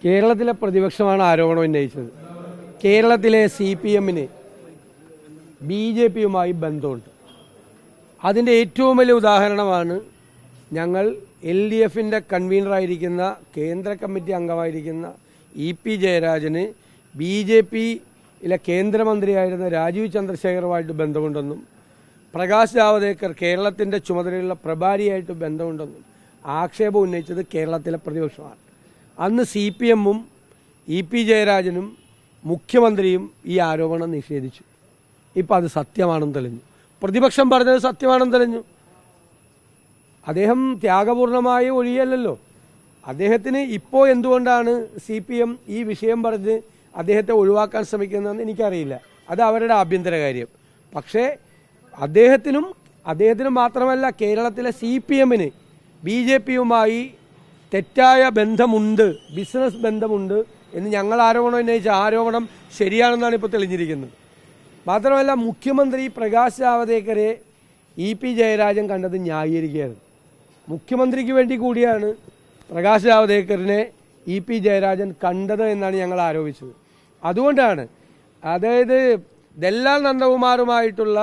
കേരളത്തിലെ പ്രതിപക്ഷമാണ് ആരോപണം ഉന്നയിച്ചത്. കേരളത്തിലെ CPM-ന് BJP-യുമായി ബന്ധമുണ്ട്. അതിൻ്റെ ഏറ്റവും വലിയ ഉദാഹരണമാണ് ഞങ്ങൾ LDF-ന്റെ കൺവീനറായിരിക്കുന്ന കേന്ദ്ര കമ്മിറ്റി അംഗമായിരിക്കുന്ന EP ജയരാജന് BJP-യിലെ കേന്ദ്രമന്ത്രിയായിരുന്ന രാജീവ് ചന്ദ്രശേഖറുമായിട്ട് ബന്ധമുണ്ടെന്നും പ്രകാശ് ജാവദേക്കർ കേരളത്തിൻ്റെ ചുമതലയുള്ള പ്രഭാരിയായിട്ട് ബന്ധമുണ്ടെന്നും ആക്ഷേപം ഉന്നയിച്ചത് കേരളത്തിലെ പ്രതിപക്ഷമാണ്. അന്ന് CPM-ഉം EP ജയരാജനും മുഖ്യമന്ത്രിയും ഈ ആരോപണം നിഷേധിച്ചു. ഇപ്പോൾ അത് സത്യമാണെന്ന് തെളിഞ്ഞു. പ്രതിപക്ഷം പറഞ്ഞത് സത്യമാണെന്ന് തെളിഞ്ഞു. അദ്ദേഹം ത്യാഗപൂർണമായി ഒഴിയല്ലോ. അദ്ദേഹത്തിന് ഇപ്പോൾ എന്തുകൊണ്ടാണ് CPM ഈ വിഷയം പറഞ്ഞ് അദ്ദേഹത്തെ ഒഴിവാക്കാൻ ശ്രമിക്കുന്നതെന്ന് എനിക്കറിയില്ല. അത് അവരുടെ ആഭ്യന്തര കാര്യം. പക്ഷേ അദ്ദേഹത്തിനും മാത്രമല്ല കേരളത്തിലെ CPM-ന് BJP-യുമായി തെറ്റായ ബന്ധമുണ്ട്, ബിസിനസ് ബന്ധമുണ്ട് എന്ന് ഞങ്ങൾ ആരോപണം ഉന്നയിച്ച ആരോപണം ശരിയാണെന്നാണ് ഇപ്പോൾ തെളിഞ്ഞിരിക്കുന്നത്. മാത്രമല്ല മുഖ്യമന്ത്രി പ്രകാശ് ജാവദേക്കറെ EP ജയരാജൻ കണ്ടത് ന്യായീകരിക്കുകയാണ്. മുഖ്യമന്ത്രിക്ക് വേണ്ടി കൂടിയാണ് പ്രകാശ് ജാവദേക്കറിനെ EP ജയരാജൻ കണ്ടത് എന്നാണ് ഞങ്ങൾ ആരോപിച്ചത്. അതുകൊണ്ടാണ് അതായത് ദല്ലാൽ നന്ദകുമാറുമായിട്ടുള്ള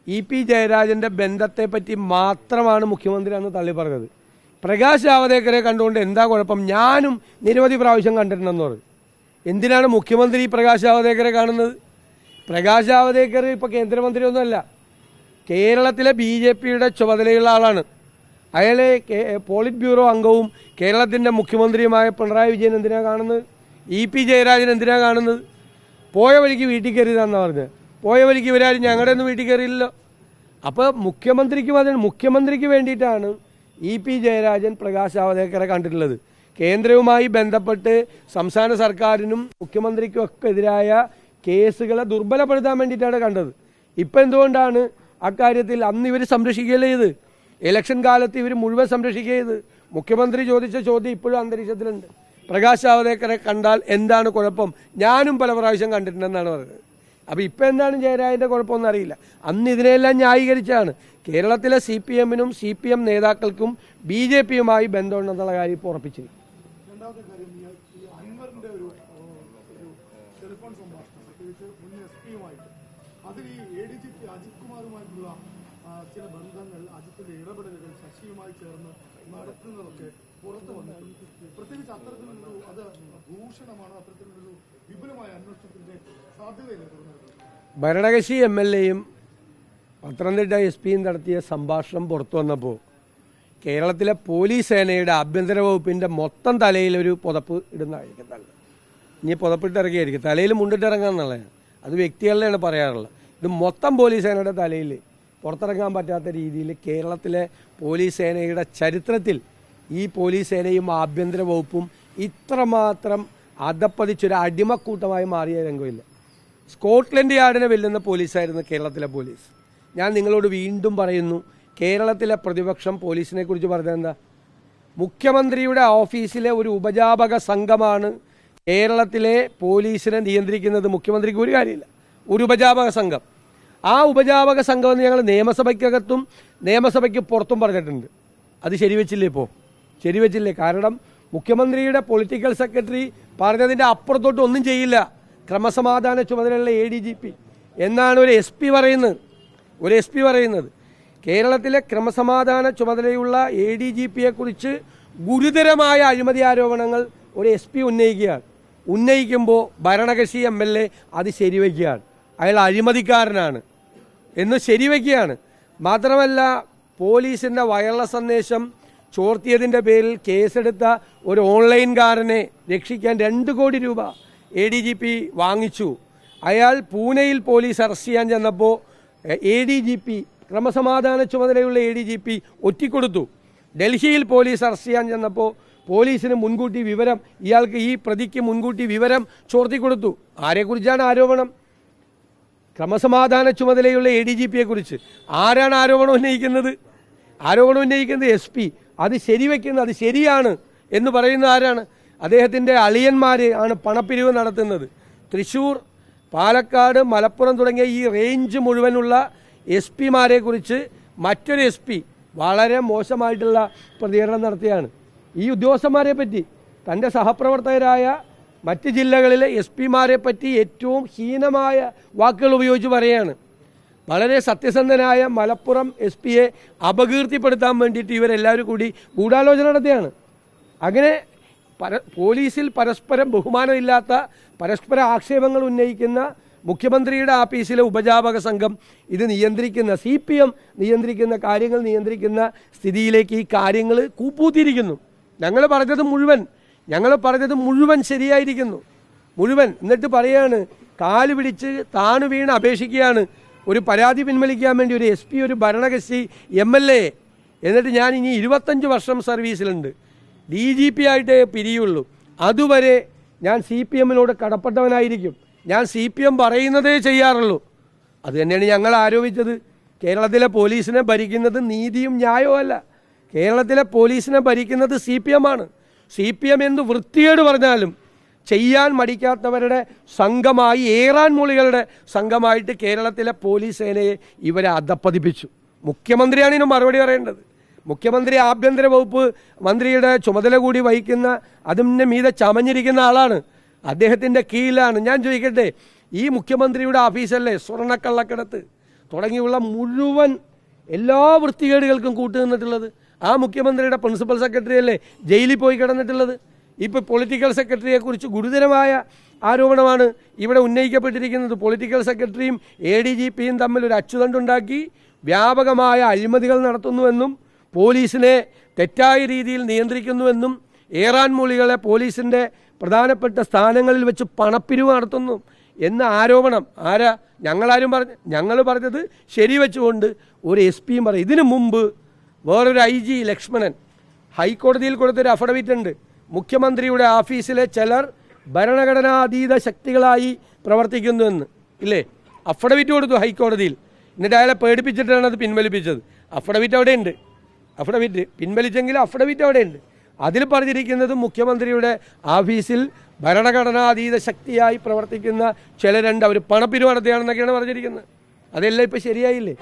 EP ജയരാജൻ്റെ ബന്ധത്തെപ്പറ്റി മാത്രമാണ് മുഖ്യമന്ത്രി അന്ന് തള്ളി പറഞ്ഞത്. പ്രകാശ് ജാവദേക്കറെ കണ്ടുകൊണ്ട് എന്താ കുഴപ്പം, ഞാനും നിരവധി പ്രാവശ്യം കണ്ടിട്ടുണ്ടെന്ന് പറഞ്ഞു. എന്തിനാണ് മുഖ്യമന്ത്രി പ്രകാശ് ജാവദേക്കറെ കാണുന്നത്? പ്രകാശ് ജാവദേക്കർ ഇപ്പോൾ കേന്ദ്രമന്ത്രിയൊന്നുമല്ല, കേരളത്തിലെ BJP-യുടെ ചുമതലയുള്ള ആളാണ്. അയാളെ പോളിറ്റ് ബ്യൂറോ അംഗവും കേരളത്തിൻ്റെ മുഖ്യമന്ത്രിയുമായ പിണറായി വിജയൻ എന്തിനാണ് കാണുന്നത്? EP ജയരാജൻ എന്തിനാണ് കാണുന്നത്? പോയ വഴിക്ക് വീട്ടിൽ കയറിയതാണെന്ന് പറഞ്ഞത്. പോയ വഴിക്ക് ഇവരാരും ഞങ്ങളുടെ ഒന്നും വീട്ടിൽ കയറിയില്ലല്ലോ. അപ്പോൾ മുഖ്യമന്ത്രിക്ക് വേണ്ടിയിട്ടാണ് EP ജയരാജൻ പ്രകാശ് ജാവദേക്കറെ കണ്ടിട്ടുള്ളത്. കേന്ദ്രവുമായി ബന്ധപ്പെട്ട് സംസ്ഥാന സർക്കാരിനും മുഖ്യമന്ത്രിക്കും ഒക്കെ എതിരായ കേസുകളെ ദുർബലപ്പെടുത്താൻ വേണ്ടിയിട്ടാണ് കണ്ടത്. ഇപ്പം എന്തുകൊണ്ടാണ് അക്കാര്യത്തിൽ അന്ന് ഇവർ സംരക്ഷിക്കുകയല്ലേ ചെയ്ത്? ഇലക്ഷൻ കാലത്ത് ഇവർ മുഴുവൻ സംരക്ഷിക്കുക ചെയ്ത്. മുഖ്യമന്ത്രി ചോദിച്ച ചോദ്യം ഇപ്പോഴും അന്തരീക്ഷത്തിലുണ്ട്. പ്രകാശ് ജാവദേക്കറെ കണ്ടാൽ എന്താണ് കുഴപ്പം? ഞാനും പല പ്രാവശ്യം കണ്ടിട്ടുണ്ടെന്നാണ് പറഞ്ഞത്. അപ്പോൾ ഇപ്പം എന്താണ് ജയരാജൻ്റെ കുഴപ്പമൊന്നും അറിയില്ല. അന്ന് ഇതിനെല്ലാം ന്യായീകരിച്ചാണ്. കേരളത്തിലെ CPM-നും CPM നേതാക്കൾക്കും BJP-യുമായി ബന്ധമുണ്ടെന്നുള്ള കാര്യം ഇപ്പോൾ ഉറപ്പിച്ചിരിക്കും. രണ്ടാമത്തെ കാര്യം, ഈ അൻവറിന്റെ ഒരു ടെലിഫോൺ സംഭാഷണം, പ്രത്യേകിച്ച് മുൻ SP-യുമായിട്ട്, അതിൽ ഈ ADGP അജിത് കുമാറുമായിട്ടുള്ള ചില ബന്ധങ്ങൾ, അജിത്തിന്റെ ഇടപെടലുകൾ ശശിയുമായി ചേർന്ന് നടത്തുന്നതൊക്കെ പുറത്തു വന്നിട്ടുണ്ട്. പ്രത്യേകിച്ച് അത്തരത്തിലൊരു അത് ഭൂഷണമാണ്, അത്തരത്തിലൊരു വിപുലമായ അന്വേഷണത്തിന്റെ സാധ്യതയില്ല തുടർന്നത്. ഭരണകക്ഷി MLA-യും പത്തനംതിട്ട SP-യും നടത്തിയ സംഭാഷണം പുറത്തു വന്നപ്പോൾ കേരളത്തിലെ പോലീസ് സേനയുടെ ആഭ്യന്തര വകുപ്പിൻ്റെ മൊത്തം തലയിലൊരു പുതപ്പ് ഇടുന്നതായിരിക്കും. ഇനി പുതപ്പിട്ടിറങ്ങിയായിരിക്കും, തലയിൽ മുണ്ടിട്ടിറങ്ങുക എന്നുള്ളതാണ്. അത് വ്യക്തികളുടെയാണ് പറയാറുള്ളത്. ഇത് മൊത്തം പോലീസ് സേനയുടെ തലയിൽ പുറത്തിറങ്ങാൻ പറ്റാത്ത രീതിയിൽ കേരളത്തിലെ പോലീസ് സേനയുടെ ചരിത്രത്തിൽ ഈ പോലീസ് സേനയും ആഭ്യന്തര വകുപ്പും ഇത്രമാത്രം അധപ്പതിച്ചൊരു അടിമക്കൂട്ടമായി മാറിയ രംഗമില്ല. സ്കോട്ട്ലൻഡ് യാർഡിനെ വെല്ലുന്ന പോലീസായിരുന്നു കേരളത്തിലെ പോലീസ്. ഞാൻ നിങ്ങളോട് വീണ്ടും പറയുന്നു, കേരളത്തിലെ പ്രതിപക്ഷം പോലീസിനെ കുറിച്ച് പറഞ്ഞത് എന്താ? മുഖ്യമന്ത്രിയുടെ ഓഫീസിലെ ഒരു ഉപജാപക സംഘമാണ് കേരളത്തിലെ പോലീസിനെ നിയന്ത്രിക്കുന്നത്. മുഖ്യമന്ത്രിക്ക് ഒരു കാര്യമില്ല, ഒരു ഉപജാപക സംഘം. ആ ഉപജാപക സംഘം എന്ന് ഞങ്ങൾ നിയമസഭയ്ക്കകത്തും നിയമസഭയ്ക്ക് പുറത്തും പറഞ്ഞിട്ടുണ്ട്. അത് ശരിവെച്ചില്ലേ? ഇപ്പോൾ ശരിവെച്ചില്ലേ? കാരണം മുഖ്യമന്ത്രിയുടെ പൊളിറ്റിക്കൽ സെക്രട്ടറി പറഞ്ഞതിൻ്റെ അപ്പുറത്തോട്ട് ഒന്നും ചെയ്യില്ല. ക്രമസമാധാന ചുമതലയുള്ള ADGP എന്നാണ് ഒരു SP പറയുന്നത്. കേരളത്തിലെ ക്രമസമാധാന ചുമതലയുള്ള ADGP-യെക്കുറിച്ച് ഗുരുതരമായ അഴിമതി ആരോപണങ്ങൾ ഒരു SP ഉന്നയിക്കുമ്പോൾ ഭരണകക്ഷി MLA അത് ശരിവയ്ക്കുകയാണ്. അയാൾ അഴിമതിക്കാരനാണ് എന്ന് ശരിവയ്ക്കുകയാണ്. മാത്രമല്ല, പോലീസിൻ്റെ വയർലെസ് സന്ദേശം ചോർത്തിയതിൻ്റെ പേരിൽ കേസെടുത്ത ഒരു ഓൺലൈൻകാരനെ രക്ഷിക്കാൻ 2 കോടി രൂപ ADGP വാങ്ങിച്ചു. അയാൾ പൂനെയിൽ പോലീസ് അറസ്റ്റ് ചെയ്യാൻ ചെന്നപ്പോൾ ADGP, ക്രമസമാധാന ചുമതലയുള്ള ADGP ഒറ്റിക്കൊടുത്തു. ഡൽഹിയിൽ പോലീസ് അറസ്റ്റ് ചെയ്യാൻ ചെന്നപ്പോൾ പോലീസിന് മുൻകൂട്ടി വിവരം, ഈ പ്രതിക്ക് മുൻകൂട്ടി വിവരം ചോർത്തിക്കൊടുത്തു. ആരെക്കുറിച്ചാണ് ആരോപണം? ക്രമസമാധാന ചുമതലയുള്ള ADGP-യെക്കുറിച്ച്. ആരാണ് ആരോപണം ഉന്നയിക്കുന്നത്? SP. അത് ശരിവെക്കുന്നത്, അത് ശരിയാണ് എന്ന് പറയുന്ന ആരാണ്? അദ്ദേഹത്തിൻ്റെ അളിയന്മാർ ആണ് പണപ്പിരിവ് നടത്തുന്നത്. തൃശ്ശൂർ, പാലക്കാട്, മലപ്പുറം തുടങ്ങിയ ഈ റേഞ്ച് മുഴുവനുള്ള SP-മാരെ കുറിച്ച് മറ്റൊരു SP വളരെ മോശമായിട്ടുള്ള പ്രതികരണം നടത്തിയാണ്. ഈ ഉദ്യോഗസ്ഥന്മാരെ പറ്റി തൻ്റെ സഹപ്രവർത്തകരായ മറ്റ് ജില്ലകളിലെ എസ് പിമാരെ പറ്റി ഏറ്റവും ഹീനമായ വാക്കുകൾ ഉപയോഗിച്ച് പറയുകയാണ്. വളരെ സത്യസന്ധനായ മലപ്പുറം എസ് പിയെ അപകീർത്തിപ്പെടുത്താൻ വേണ്ടിയിട്ട് ഇവരെല്ലാവരും കൂടി ഗൂഢാലോചന നടത്തുകയാണ്. അങ്ങനെ പോലീസിൽ പരസ്പരം ബഹുമാനമില്ലാത്ത പരസ്പര ആക്ഷേപങ്ങൾ ഉന്നയിക്കുന്ന മുഖ്യമന്ത്രിയുടെ ആഫീസിലെ ഉപജാപക സംഘം ഇത് നിയന്ത്രിക്കുന്ന CPM നിയന്ത്രിക്കുന്ന കാര്യങ്ങൾ നിയന്ത്രിക്കുന്ന സ്ഥിതിയിലേക്ക് ഈ കാര്യങ്ങൾ കൂപ്പൂത്തിയിരിക്കുന്നു. ഞങ്ങൾ പറഞ്ഞത് മുഴുവൻ ശരിയായിരിക്കുന്നു, മുഴുവൻ. എന്നിട്ട് പറയാണ്, കാല് പിടിച്ച് താണു വീണ് അപേക്ഷിക്കുകയാണ് ഒരു പരാതി പിൻവലിക്കാൻ വേണ്ടി ഒരു SP, ഒരു ഭരണകക്ഷി MLA. എന്നിട്ട് ഞാൻ ഇനി 25 വർഷം സർവീസിലുണ്ട്, DGP ആയിട്ടേ പിരിയുള്ളൂ, അതുവരെ ഞാൻ CPMനോട് കടപ്പെട്ടവനായിരിക്കും, ഞാൻ CPM പറയുന്നതേ ചെയ്യാറുള്ളൂ. അത് തന്നെയാണ് ഞങ്ങൾ ആരോപിച്ചത്. കേരളത്തിലെ പോലീസിനെ ഭരിക്കുന്നത് നീതിയും ന്യായവും അല്ല, കേരളത്തിലെ പോലീസിനെ ഭരിക്കുന്നത് CPM ആണ്. CPM എന്ത് വൃത്തികേട് പറഞ്ഞാലും ചെയ്യാൻ മടിക്കാത്തവരുടെ സംഘമായി, ഏറാൻ മൂളികളുടെ സംഘമായിട്ട് കേരളത്തിലെ പോലീസ് സേനയെ ഇവരെ അധപ്പതിപ്പിച്ചു. മുഖ്യമന്ത്രിയാണ് ഇതിന് മറുപടി പറയേണ്ടത്. മുഖ്യമന്ത്രി ആഭ്യന്തര വകുപ്പ് മന്ത്രിയുടെ ചുമതല കൂടി വഹിക്കുന്ന, അതിൻ്റെ മീതെ ചമഞ്ഞിരിക്കുന്ന ആളാണ്, അദ്ദേഹത്തിൻ്റെ കീഴിലാണ്. ഞാൻ ചോദിക്കട്ടെ, ഈ മുഖ്യമന്ത്രിയുടെ ഓഫീസല്ലേ സ്വർണ്ണക്കള്ളക്കടത്ത് തുടങ്ങിയുള്ള മുഴുവൻ എല്ലാ വൃത്തികേടുകൾക്കും കൂട്ടുനിന്നിട്ടുള്ളത്? ആ മുഖ്യമന്ത്രിയുടെ പ്രിൻസിപ്പൽ സെക്രട്ടറി അല്ലേ ജയിലിൽ പോയി കിടന്നിട്ടുള്ളത്? ഇപ്പോൾ പൊളിറ്റിക്കൽ സെക്രട്ടറിയെക്കുറിച്ച് ഗുരുതരമായ ആരോപണമാണ് ഇവിടെ ഉന്നയിക്കപ്പെട്ടിരിക്കുന്നത്. പൊളിറ്റിക്കൽ സെക്രട്ടറിയും ADGPയും തമ്മിൽ ഒരു അച്ചുതണ്ടുണ്ടാക്കി വ്യാപകമായ അഴിമതികൾ നടത്തുന്നുവെന്നും പോലീസിനെ തെറ്റായ രീതിയിൽ നിയന്ത്രിക്കുന്നുവെന്നും ഏറാൻ മൂളികളെ പോലീസിൻ്റെ പ്രധാനപ്പെട്ട സ്ഥാനങ്ങളിൽ വെച്ച് പണപ്പിരിവ് നടത്തുന്നു എന്ന ആരോപണം ഞങ്ങൾ പറഞ്ഞത് ശരിവെച്ചുകൊണ്ട് ഒരു SP പറയും. ഇതിനു മുമ്പ് വേറൊരു IG ലക്ഷ്മണൻ ഹൈക്കോടതിയിൽ കൊടുത്തൊരു അഫിഡവിറ്റ് ഉണ്ട്, മുഖ്യമന്ത്രിയുടെ ഓഫീസിലെ ചിലർ ഭരണഘടനാതീത ശക്തികളായി പ്രവർത്തിക്കുന്നുവെന്ന്, ഇല്ലേ? അഫിഡവിറ്റ് കൊടുത്തു ഹൈക്കോടതിയിൽ. എന്നിട്ട് അയാളെ പേടിപ്പിച്ചിട്ടാണ് അത് പിൻവലിപ്പിച്ചത്. അഫിഡവിറ്റ് അവിടെയുണ്ട്, അഫിഡവിറ്റ് പിൻവലിച്ചെങ്കിലും അഫിഡവിറ്റ് അവിടെയുണ്ട്. അതിൽ പറഞ്ഞിരിക്കുന്നത് മുഖ്യമന്ത്രിയുടെ ഓഫീസിൽ ഭരണഘടനാതീത ശക്തിയായി പ്രവർത്തിക്കുന്ന ചിലരുണ്ട്, അവർ പണപ്പിരിവ് നടത്തുകയാണെന്നൊക്കെയാണ് പറഞ്ഞിരിക്കുന്നത്. അതെല്ലാം ഇപ്പോൾ ശരിയായില്ലേ?